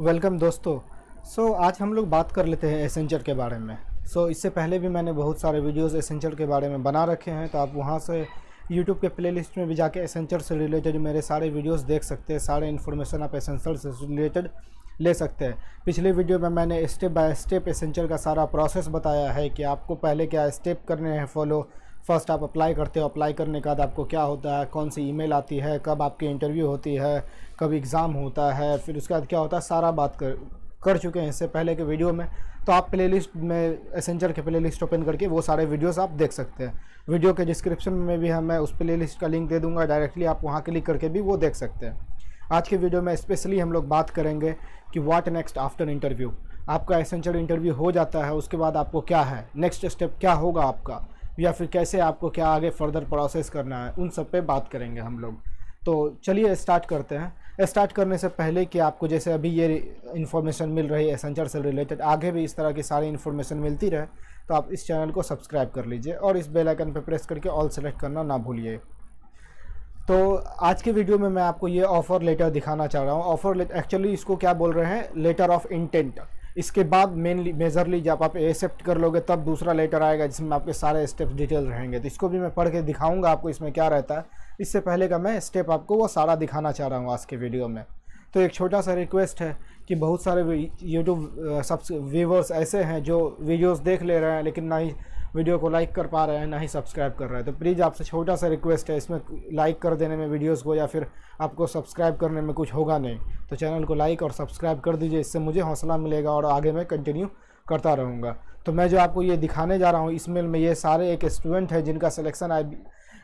Welcome दोस्तों। आज हम लोग बात कर लेते हैं एसेंचर के बारे में। इससे पहले भी मैंने बहुत सारे वीडियोस एसेंचर के बारे में बना रखे हैं, तो आप वहां से यूट्यूब के प्लेलिस्ट में भी जाके एसेंचर से रिलेटेड मेरे सारे वीडियोस देख सकते हैं। सारे इन्फॉर्मेशन आप एसेंचर से रिलेटेड ले सकते हैं। पिछले वीडियो में मैंने स्टेप बाय स्टेप एसेंचर का सारा प्रोसेस बताया है कि आपको पहले क्या स्टेप करने हैं फॉलो। फर्स्ट आप अप्लाई करते हो, अप्लाई करने के बाद आपको क्या होता है, कौन सी ईमेल आती है, कब आपकी इंटरव्यू होती है, कब एग्ज़ाम होता है, फिर उसके बाद क्या होता है, सारा बात कर चुके हैं इससे पहले के वीडियो में। तो आप प्लेलिस्ट में एसेंचर के प्लेलिस्ट ओपन करके वो सारे वीडियोस आप देख सकते हैं। वीडियो के डिस्क्रिप्शन में भी मैं उस प्लेलिस्ट का लिंक दे दूंगा, डायरेक्टली आप वहां क्लिक करके भी वो देख सकते हैं। आज के वीडियो में स्पेशली हम लोग बात करेंगे कि व्हाट नेक्स्ट आफ्टर इंटरव्यू। आपका एसेंचर इंटरव्यू हो जाता है, उसके बाद आपको क्या है, नेक्स्ट स्टेप क्या होगा आपका, या फिर कैसे आपको क्या आगे फर्दर प्रोसेस करना है, उन सब पे बात करेंगे हम लोग। तो चलिए स्टार्ट करते हैं। स्टार्ट करने से पहले कि आपको जैसे अभी ये इन्फॉर्मेशन मिल रही है एसेंचर से रिलेटेड, आगे भी इस तरह की सारी इन्फॉर्मेशन मिलती रहे, तो आप इस चैनल को सब्सक्राइब कर लीजिए और इस बेल आइकन पर प्रेस करके ऑल सेलेक्ट करना ना भूलिए। तो आज के वीडियो में मैं आपको ये ऑफ़र लेटर दिखाना चाह रहा हूँ। ऑफ़र एक्चुअली इसको क्या बोल रहे हैं, लेटर ऑफ इंटेंट। इसके बाद मेजरली जब आप एक्सेप्ट कर लोगे तब दूसरा लेटर आएगा जिसमें आपके सारे स्टेप डिटेल रहेंगे। तो इसको भी मैं पढ़ के दिखाऊंगा आपको इसमें क्या रहता है। इससे पहले का मैं स्टेप आपको वो सारा दिखाना चाह रहा हूँ आज के वीडियो में। तो एक छोटा सा रिक्वेस्ट है कि बहुत सारे यूट्यूब व्यूवर्स ऐसे हैं जो वीडियोस देख ले रहे हैं लेकिन ना ही वीडियो को लाइक कर पा रहे हैं, ना ही सब्सक्राइब कर रहे हैं। तो प्लीज़ आपसे छोटा सा रिक्वेस्ट है, इसमें लाइक कर देने में वीडियोस को या फिर आपको सब्सक्राइब करने में कुछ होगा नहीं, तो चैनल को लाइक और सब्सक्राइब कर दीजिए। इससे मुझे हौसला मिलेगा और आगे मैं कंटिन्यू करता रहूँगा। तो मैं जो आपको ये दिखाने जा रहा हूँ, इसमें में ये सारे एक स्टूडेंट है जिनका सिलेक्शन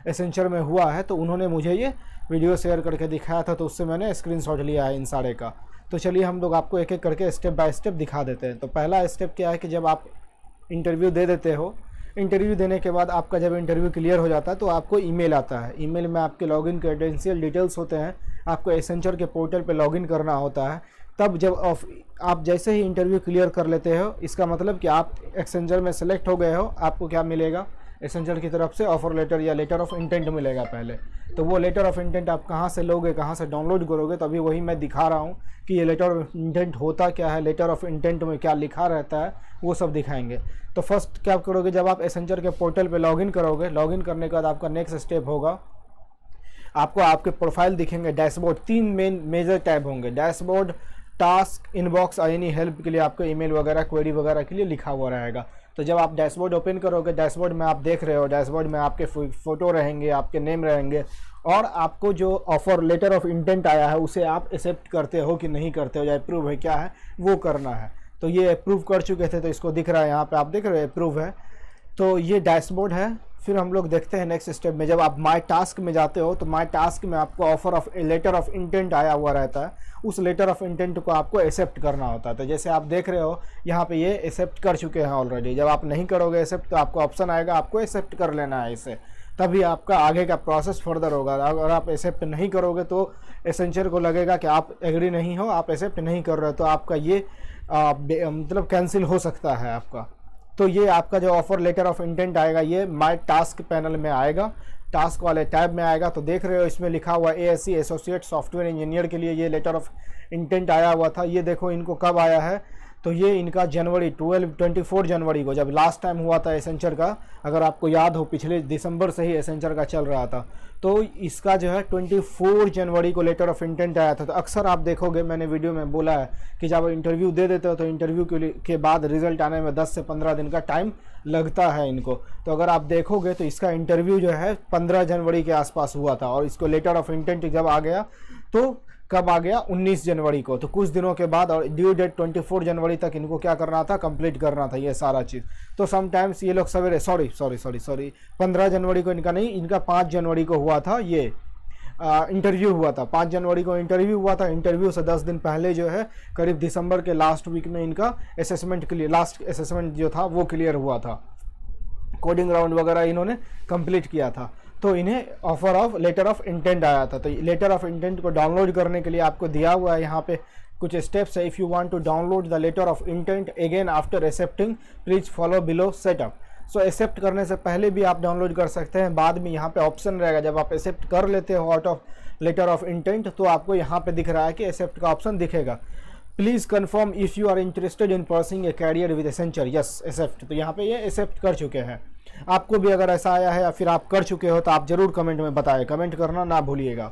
एसेंचर में हुआ है, तो उन्होंने मुझे ये वीडियो शेयर करके दिखाया था, तो उससे मैंने स्क्रीनशॉट लिया है इन सारे का। तो चलिए हम लोग आपको एक एक करके स्टेप बाय स्टेप दिखा देते हैं। तो पहला स्टेप क्या है कि जब आप इंटरव्यू दे देते हो, इंटरव्यू देने के बाद आपका जब इंटरव्यू क्लियर हो जाता है तो आपको ईमेल आता है। ईमेल में आपके लॉगिन क्रेडेंशियल डिटेल्स होते हैं, आपको एसेंचर के पोर्टल पे लॉगिन करना होता है। तब जब आप जैसे ही इंटरव्यू क्लियर कर लेते हो, इसका मतलब कि आप एसेंचर में सेलेक्ट हो गए हो, आपको क्या मिलेगा, एसेंचर की तरफ से ऑफर लेटर या लेटर ऑफ इंटेंट मिलेगा पहले। तो वो लेटर ऑफ इंटेंट आप कहाँ से लोगे, कहाँ से डाउनलोड करोगे, तो अभी वही मैं दिखा रहा हूँ कि ये लेटर ऑफ इंटेंट होता क्या है, लेटर ऑफ इंटेंट में क्या लिखा रहता है, वो सब दिखाएंगे। तो फर्स्ट क्या करोगे, जब आप एसेंचर के पोर्टल पे लॉगिन करोगे, लॉगिन करने के बाद आपका नेक्स्ट स्टेप होगा, आपको आपके प्रोफाइल दिखेंगे, डैशबोर्ड, 3 मेजर टैब होंगे, डैशबोर्ड, टास्क, इनबॉक्स और एनी हेल्प के लिए आपको ईमेल वगैरह, क्वेरी वगैरह के लिए लिखा हुआ रहेगा। तो जब आप डैशबोर्ड ओपन करोगे, डैशबोर्ड में आप देख रहे हो, डैशबोर्ड में आपके फ़ोटो रहेंगे, आपके नेम रहेंगे, और आपको जो ऑफर लेटर ऑफ इंटेंट आया है उसे आप एक्सेप्ट करते हो कि नहीं करते हो, या अप्रूव है क्या है वो करना है। तो ये अप्रूव कर चुके थे, तो इसको दिख रहा है यहाँ पे, आप देख रहे हो अप्रूव है। तो ये डैशबोर्ड है। फिर हम लोग देखते हैं नेक्स्ट स्टेप में, जब आप माई टास्क में जाते हो तो माई टास्क में आपको offer of letter of intent आया हुआ रहता है। उस लेटर ऑफ इंटेंट को आपको एक्सेप्ट करना होता है। तो जैसे आप देख रहे हो यहाँ पे ये एक्सेप्ट कर चुके हैं ऑलरेडी। जब आप नहीं करोगे एक्सेप्ट तो आपको ऑप्शन आएगा, आपको एक्सेप्ट कर लेना है इसे, तभी आपका आगे का प्रोसेस फर्दर होगा। अगर आप एक्सेप्ट नहीं करोगे तो एसेंचर को लगेगा कि आप एग्री नहीं हो, आप एक्सेप्ट नहीं कर रहे हो, तो आपका ये मतलब कैंसिल हो सकता है आपका। तो ये आपका जो ऑफर लेटर ऑफ इंटेंट आएगा ये माय टास्क पैनल में आएगा, टास्क वाले टैब में आएगा। तो देख रहे हो इसमें लिखा हुआ ASC एसोसिएट सॉफ्टवेयर इंजीनियर के लिए ये लेटर ऑफ इंटेंट आया हुआ था। ये देखो इनको कब आया है, तो ये इनका जनवरी 24 जनवरी को, जब लास्ट टाइम हुआ था एसेंचर का, अगर आपको याद हो पिछले दिसंबर से ही एसेंचर का चल रहा था, तो इसका जो है 24 जनवरी को लेटर ऑफ इंटेंट आया था। तो अक्सर आप देखोगे, मैंने वीडियो में बोला है कि जब इंटरव्यू दे देते हो तो इंटरव्यू के बाद रिजल्ट आने में 10 से 15 दिन का टाइम लगता है इनको। तो अगर आप देखोगे तो इसका इंटरव्यू जो है 15 जनवरी के आसपास हुआ था, और इसको लेटर ऑफ इंटेंट जब आ गया तो कब आ गया, 19 जनवरी को। तो कुछ दिनों के बाद, और ड्यू डेट 24 जनवरी तक इनको क्या करना था, कंप्लीट करना था ये सारा चीज़। तो समटाइम्स ये लोग सवेरे 15 जनवरी को इनका नहीं, इनका 5 जनवरी को हुआ था ये इंटरव्यू हुआ था। 5 जनवरी को इंटरव्यू हुआ था। इंटरव्यू से 10 दिन पहले जो है, करीब दिसंबर के लास्ट वीक में इनका असेसमेंट क्लियर, लास्ट असेसमेंट जो था वो क्लियर हुआ था। कोडिंग राउंड वगैरह इन्होंने कंप्लीट किया था। तो इन्हें offer of letter of intent आया था। तो लेटर ऑफ इंटेंट को डाउनलोड करने के लिए आपको दिया हुआ है यहाँ पे कुछ स्टेप्स है। If you want to download the letter of intent again after accepting, please follow below setup. So accept करने से पहले भी आप डाउनलोड कर सकते हैं, बाद में यहाँ पे ऑप्शन रहेगा। जब आप एक्सेप्ट कर लेते हो out of letter of intent, तो आपको यहाँ पे दिख रहा है कि एक्सेप्ट का ऑप्शन दिखेगा। Please confirm if you are interested in pursuing a career with Accenture, yes accept. तो यहाँ पे ये एक्सेप्ट कर चुके हैं। आपको भी अगर ऐसा आया है या फिर आप कर चुके हो तो आप ज़रूर कमेंट में बताएं, कमेंट करना ना भूलिएगा।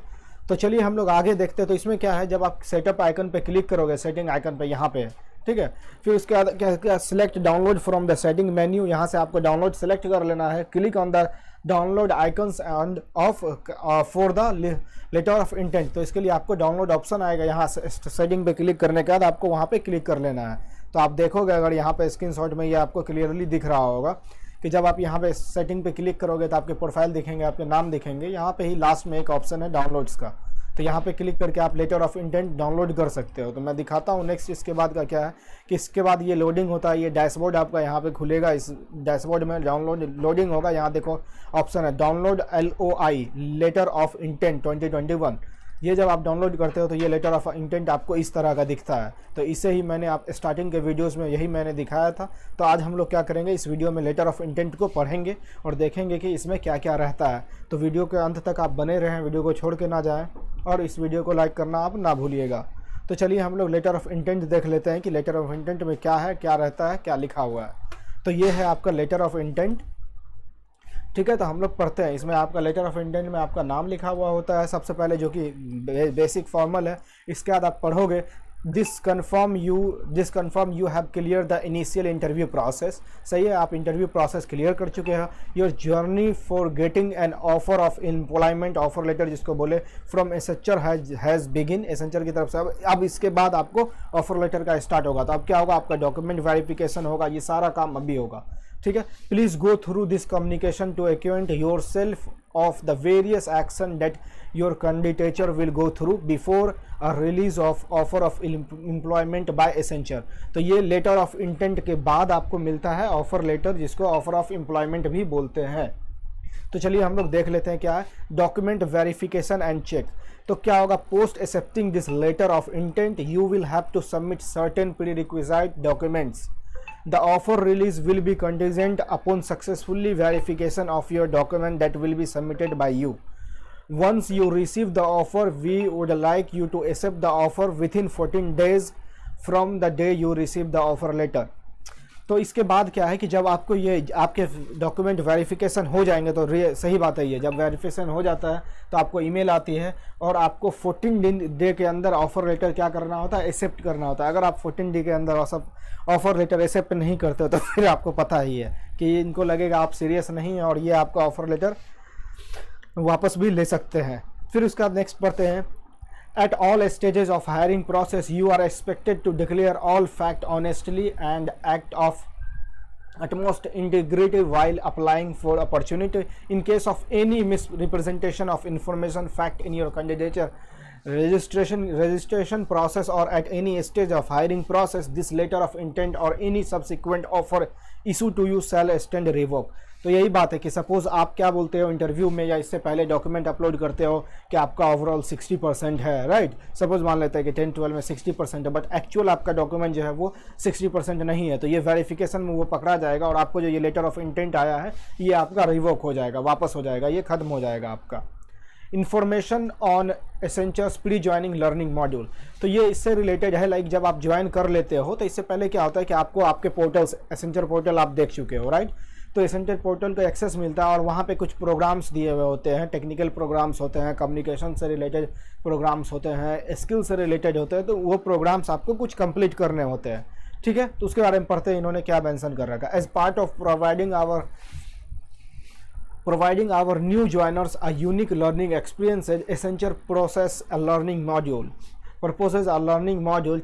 तो चलिए हम लोग आगे देखते हैं। तो इसमें क्या है, जब आप सेटअप आइकन पे क्लिक करोगे, सेटिंग आइकन पे यहाँ पे, ठीक है, फिर उसके बाद क्या select download from the setting menu, यहाँ से आपको डाउनलोड सेलेक्ट कर लेना है। Click on the download icons and of for the letter of intent. तो इसके लिए आपको डाउनलोड ऑप्शन आएगा, यहाँ से सेटिंग पे क्लिक करने के बाद आपको वहाँ पे क्लिक कर लेना है। तो आप देखोगे अगर यहाँ पे स्क्रीनशॉट में ये आपको क्लियरली दिख रहा होगा कि जब आप यहाँ पे सेटिंग पे क्लिक करोगे तो आपके प्रोफाइल दिखेंगे, आपके नाम दिखेंगे, यहाँ पे ही लास्ट में एक ऑप्शन है डाउनलोड्स का। तो यहाँ पे क्लिक करके आप लेटर ऑफ इंटेंट डाउनलोड कर सकते हो। तो मैं दिखाता हूँ नेक्स्ट। इसके बाद का क्या है कि इसके बाद ये लोडिंग होता है, ये डैशबोर्ड आपका यहाँ पे खुलेगा। इस डैशबोर्ड में डाउनलोड लोडिंग होगा। यहाँ देखो ऑप्शन है download LOI letter of intent 2021। ये जब आप डाउनलोड करते हो तो ये लेटर ऑफ इंटेंट आपको इस तरह का दिखता है। तो इसे ही मैंने आप स्टार्टिंग के वीडियोस में यही मैंने दिखाया था। तो आज हम लोग क्या करेंगे, इस वीडियो में लेटर ऑफ इंटेंट को पढ़ेंगे और देखेंगे कि इसमें क्या क्या रहता है। तो वीडियो के अंत तक आप बने रहें, वीडियो को छोड़ के ना जाएं और इस वीडियो को लाइक करना आप ना भूलिएगा। तो चलिए हम लोग लेटर ऑफ इंटेंट देख लेते हैं कि लेटर ऑफ इंटेंट में क्या है, क्या रहता है, क्या लिखा हुआ है। तो ये है आपका लेटर ऑफ इंटेंट, ठीक है। तो हम लोग पढ़ते हैं। इसमें आपका लेटर ऑफ इंटेंट में आपका नाम लिखा हुआ होता है सबसे पहले, जो कि बेसिक फॉर्मल है। इसके बाद आप पढ़ोगे this confirm you have clear the initial interview process. सही है, आप इंटरव्यू प्रोसेस क्लियर कर चुके हैं। Your journey for getting an offer of employment, offer letter जिसको बोले, from Accenture has begin, Accenture की तरफ से। अब इसके बाद आपको ऑफर लेटर का स्टार्ट होगा। तो अब क्या होगा, आपका डॉक्यूमेंट वेरिफिकेशन होगा, ये सारा काम अभी होगा, ठीक है। Please go through this communication to acquaint yourself of the various action that your candidature will go through before a release of offer of employment by Accenture. तो ये लेटर ऑफ इंटेंट के बाद आपको मिलता है offer letter, जिसको offer of employment भी बोलते हैं। तो चलिए हम लोग देख लेते हैं क्या है डॉक्यूमेंट वेरिफिकेशन एंड चेक। तो क्या होगा, post accepting this letter of intent you will have to submit certain prerequisite documents. The offer release will be contingent upon successfully verification of your document that will be submitted by you. Once you receive the offer, we would like you to accept the offer within 14 days from the day you receive the offer letter. तो इसके बाद क्या है कि जब आपको ये आपके डॉक्यूमेंट वेरिफिकेशन हो जाएंगे, तो सही बात है, ये जब वेरिफिकेशन हो जाता है तो आपको ईमेल आती है और आपको 14 डे के अंदर ऑफर लेटर क्या करना होता है, एक्सेप्ट करना होता है। अगर आप 14 डे के अंदर ऑफर लेटर एक्सेप्ट नहीं करते हो तो फिर आपको पता ही है कि इनको लगेगा आप सीरियस नहीं है और ये आपका ऑफर लेटर वापस भी ले सकते हैं। फिर उसके बाद नेक्स्ट पढ़ते हैं। At all stages of hiring process, you are expected to declare all fact honestly and act of utmost integrity while applying for opportunity. In case of any misrepresentation of information fact in your candidature registration process or at any stage of hiring process, this letter of intent or any subsequent offer issued to you shall stand revoked. तो यही बात है कि suppose आप क्या बोलते हो interview में या इससे पहले डॉक्यूमेंट अपलोड करते हो कि आपका ओवरऑल 60% है, राइट। सपोज मान लेते हैं कि 10-12 में 60% है, बट एक्चुअल आपका डॉक्यूमेंट जो है वो 60% नहीं है। तो ये वेरिफिकेशन में वो पकड़ा जाएगा और आपको जो ये लेटर ऑफ इंटेंट आया है ये आपका रिवोक हो जाएगा, वापस हो जाएगा, ये खत्म हो जाएगा आपका। Information on Accenture's pre joining learning module. तो ये इससे रिलेटेड है, लाइक जब आप ज्वाइन कर लेते हो तो इससे पहले क्या होता है कि आपको आपके पोर्टल्स, एसेंचर पोर्टल आप देख चुके हो, राइट। तो एसेंचर पोर्टल का एक्सेस मिलता है और वहाँ पे कुछ प्रोग्राम्स दिए हुए होते हैं, टेक्निकल प्रोग्राम्स होते हैं, कम्युनिकेशन से रिलेटेड प्रोग्राम्स होते हैं, स्किल से रिलेटेड होते हैं। तो वो प्रोग्राम्स आपको कुछ कंप्लीट करने होते हैं, ठीक है। तो उसके बारे में पढ़ते हैं इन्होंने क्या मेंशन कर रखा है। As part of providing our new joiners a unique learning experience, Accenture proposes a learning module,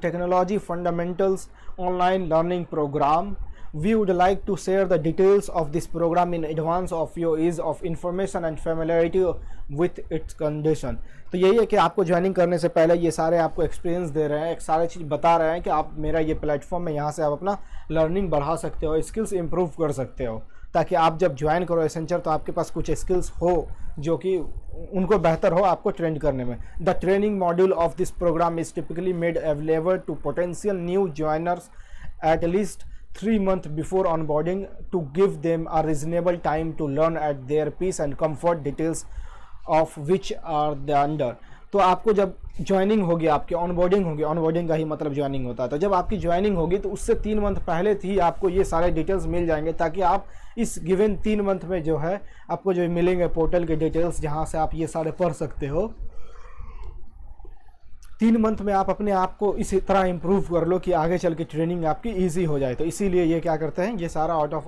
technology fundamentals online learning program. We would like to share the details of this program in advance of your ease of information and familiarity with its condition. तो यही है कि आपको joining करने से पहले ये सारे आपको एक्सपीरियंस दे रहे हैं, एक सारे चीज़ बता रहे हैं कि आप मेरा ये प्लेटफॉर्म है, यहाँ से आप अपना लर्निंग बढ़ा सकते हो, स्किल्स इंप्रूव कर सकते हो, ताकि आप जब ज्वाइन करो एसेंचर तो आपके पास कुछ स्किल्स हो जो कि उनको बेहतर हो आपको ट्रेंड करने में। The training module of this program is typically made available to potential new joiners at least 3 months before onboarding to give them a reasonable time to learn at their pace and comfort, details of which are the under. तो आपको जब joining होगी, आपकी onboarding होगी, onboarding का ही मतलब joining होता है, तो जब आपकी ज्वाइनिंग होगी तो उससे 3 मंथ पहले ही आपको ये सारे डिटेल्स मिल जाएंगे, ताकि आप इस गिवन 3 मंथ में जो है आपको जो मिलेंगे पोर्टल के डिटेल्स, जहाँ से आप ये सारे पढ़ सकते हो। 3 मंथ में आप अपने आप को इसी तरह इम्प्रूव कर लो कि आगे चल के ट्रेनिंग आपकी ईजी हो जाए। तो इसीलिए ये क्या करते हैं, ये सारा आउट ऑफ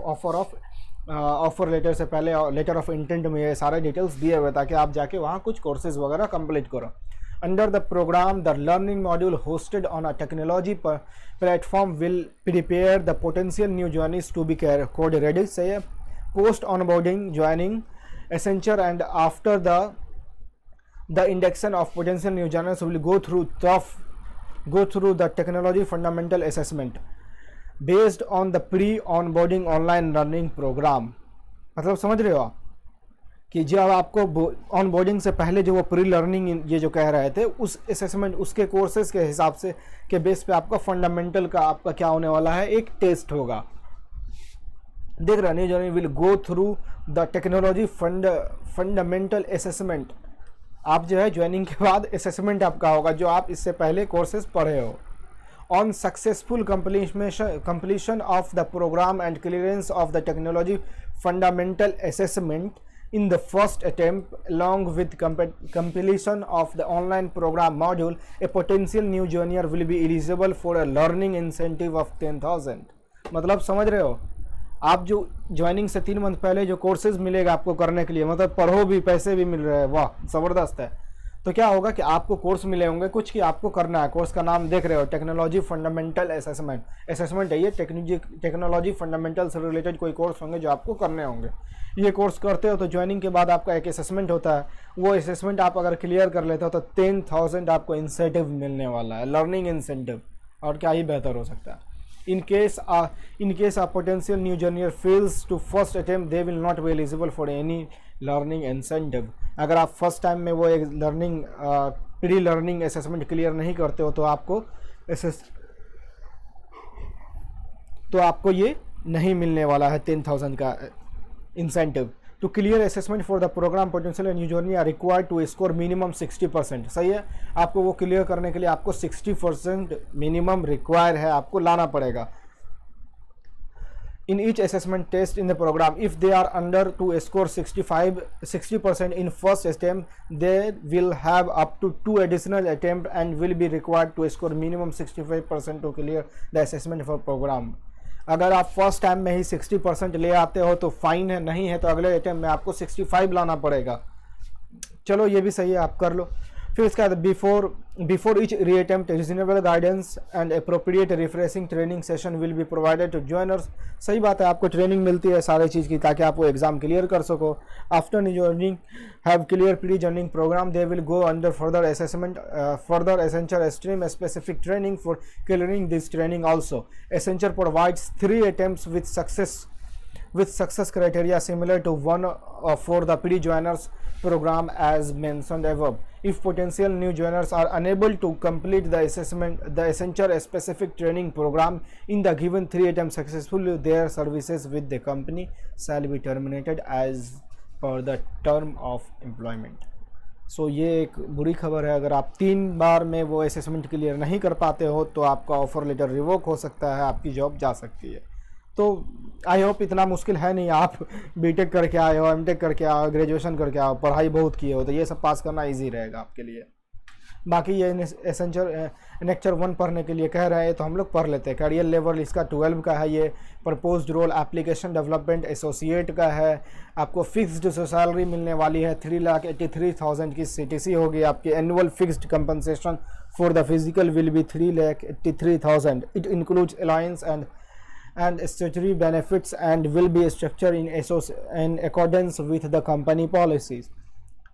ऑफर लेटर से पहले लेटर ऑफ इंटेंट में ये सारे डिटेल्स दिए हुए, ताकि आप जाके वहाँ कुछ कोर्सेज वगैरह कंप्लीट करो। Under the programme the learning module hosted on a technology platform will prepare the potential new joinees to be code ready से post onboarding joining Accenture and after the induction of potential new joiners will go through the technology fundamental assessment based on the pre-onboarding online learning program। मतलब समझ रहे हो आप कि जब आपको onboarding से पहले जो वो प्री लर्निंग ये जो कह रहे थे, उस असेसमेंट उसके कोर्सेज के हिसाब से के बेस पे आपका फंडामेंटल का आपका क्या होने वाला है, एक टेस्ट होगा। देख रहे new joiner will go through the technology fundamental assessment. आप जो है ज्वाइनिंग के बाद असेसमेंट आपका होगा जो आप इससे पहले कोर्सेज पढ़े हो। On successful completion of the program and clearance of the technology fundamental assessment in the first attempt along with completion of the online program module, a potential new joiner will be eligible for a learning incentive of 10,000। मतलब समझ रहे हो आप, जो joining से 3 month पहले जो courses मिलेगा आपको करने के लिए, मतलब पढ़ो भी पैसे भी मिल रहे हैं, वाह ज़बरदस्त है। तो क्या होगा कि आपको कोर्स मिले होंगे कुछ कि आपको करना है। कोर्स का नाम देख रहे हो, टेक्नोलॉजी फंडामेंटल असेसमेंट है ये। टेक्नोलॉजी फंडामेंटल से रिलेटेड कोई कोर्स होंगे जो आपको करने होंगे। ये कोर्स करते हो तो ज्वाइनिंग के बाद आपका एक असेसमेंट होता है, वो असेसमेंट आप अगर क्लियर कर लेते हो तो 10,000 आपको इंसेंटिव मिलने वाला है, लर्निंग इंसेंटिव। और क्या ही बेहतर हो सकता है। In case a potential new joiner fails to first attempt, they will not be eligible for any learning incentive। अगर आप फर्स्ट टाइम में वो एक प्री लर्निंग असेसमेंट क्लियर नहीं करते हो तो आपको ये नहीं मिलने वाला है 10,000 का incentive. To clear assessment for the program potential new joiner are required to score minimum 60%। सही है, आपको वो क्लियर करने के लिए आपको 60% मिनिमम रिक्वायर है, आपको लाना पड़ेगा। in each assessment test in the program, if they are under to score 60% in first attempt, they will have up to 2 additional attempt and will be required to score minimum 65% to clear the assessment for program। अगर आप first time में ही 60% ले आते हो तो fine है, नहीं है तो अगले अटेम्प्ट में आपको 65 लाना पड़ेगा। चलो ये भी सही है, आप कर लो। फिर इसका before each reattempt reasonable guidance and appropriate refreshing training session will be provided to joiners. सही बात है, आपको ट्रेनिंग मिलती है सारी चीज़ की ताकि आप वो एग्जाम क्लियर कर सको। After joining have clear pre joining program, they will go under further assessment further Accenture stream specific training for clearing this training also. Accenture provides 3 attempts with success criteria similar to one for the pre-joiners program as mentioned above. If potential new joiners are unable to complete the essential specific training program in the given 3 attempts successfully, their services with the company shall be terminated as per the term of employment। सो ये एक बुरी खबर है, अगर आप 3 बार में वो assessment clear नहीं कर पाते हो तो आपका ऑफर लेटर रिवोक हो सकता है, आपकी जॉब जा सकती है। तो आई होप इतना मुश्किल है नहीं, आप बीटेक करके आए हो, एमटेक करके आओ, ग्रेजुएशन करके आओ, पढ़ाई बहुत किए हो, तो ये सब पास करना इजी रहेगा आपके लिए। बाकी ये एसेंचर नेक्चर 1 पढ़ने के लिए कह रहे हैं तो हम लोग पढ़ लेते हैं। करियर लेवल इसका 12 का है, ये proposed role application development associate का है। आपको फिक्स्ड सैलरी मिलने वाली है 3,83,000 की CTC होगी। आपकी annual fixed compensation for the physical will be 3,83,000। It includes allowance and statutory benefits and will be structured in accordance with the company policies।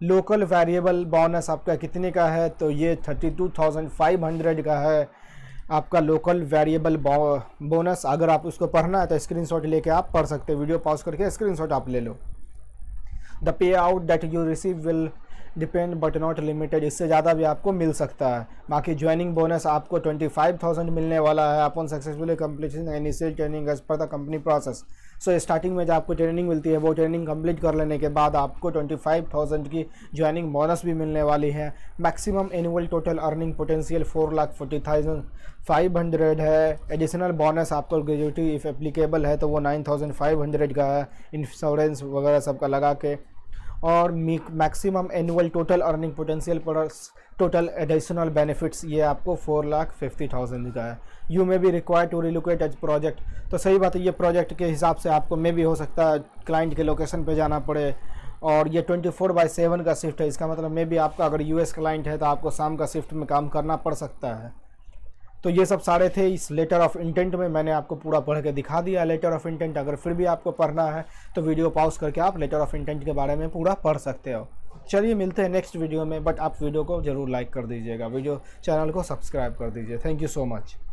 Local variable bonus आपका कितने का है, तो ये 32,500 का है आपका लोकल वेरिएबल बोनस। अगर आप उसको पढ़ना है तो स्क्रीनशॉट लेके आप पढ़ सकते हो, वीडियो पॉज करके स्क्रीनशॉट आप ले लो। The payout that you receive will depend but not limited, इससे ज़्यादा भी आपको मिल सकता है। बाकी ज्वाइनिंग बोनस आपको 25,000 मिलने वाला है upon successfully completion initial training as per the company process. So starting में जो आपको ट्रेनिंग मिलती है वो ट्रेनिंग कंप्लीट कर लेने के बाद आपको 25,000 की ज्वाइनिंग बोनस भी मिलने वाली है। Maximum annual total earning potential 4,40,500 है। एडिशनल बोनस आपको ग्रेजुएटी इफ़ एप्लीकेबल है तो वो 9,500 का है, इंश्योरेंस वगैरह सबका लगा के। और maximum annual total earning potential plus total additional benefits ये आपको 4,50,000 का है। You may be require to relocate as project. तो सही बात है, ये प्रोजेक्ट के हिसाब से आपको मे भी हो सकता है क्लाइंट के लोकेशन पे जाना पड़े। और ये 24/7 का शिफ्ट है, इसका मतलब मे भी आपका अगर यूएस क्लाइंट है तो आपको शाम का शिफ्ट में काम करना पड़ सकता है। तो ये सब सारे थे इस लेटर ऑफ इंटेंट में, मैंने आपको पूरा पढ़ के दिखा दिया लेटर ऑफ इंटेंट। अगर फिर भी आपको पढ़ना है तो वीडियो पॉज करके आप लेटर ऑफ इंटेंट के बारे में पूरा पढ़ सकते हो। चलिए मिलते हैं नेक्स्ट वीडियो में, बट आप वीडियो को ज़रूर लाइक कर दीजिएगा, वीडियो चैनल को सब्सक्राइब कर दीजिए। Thank you so much.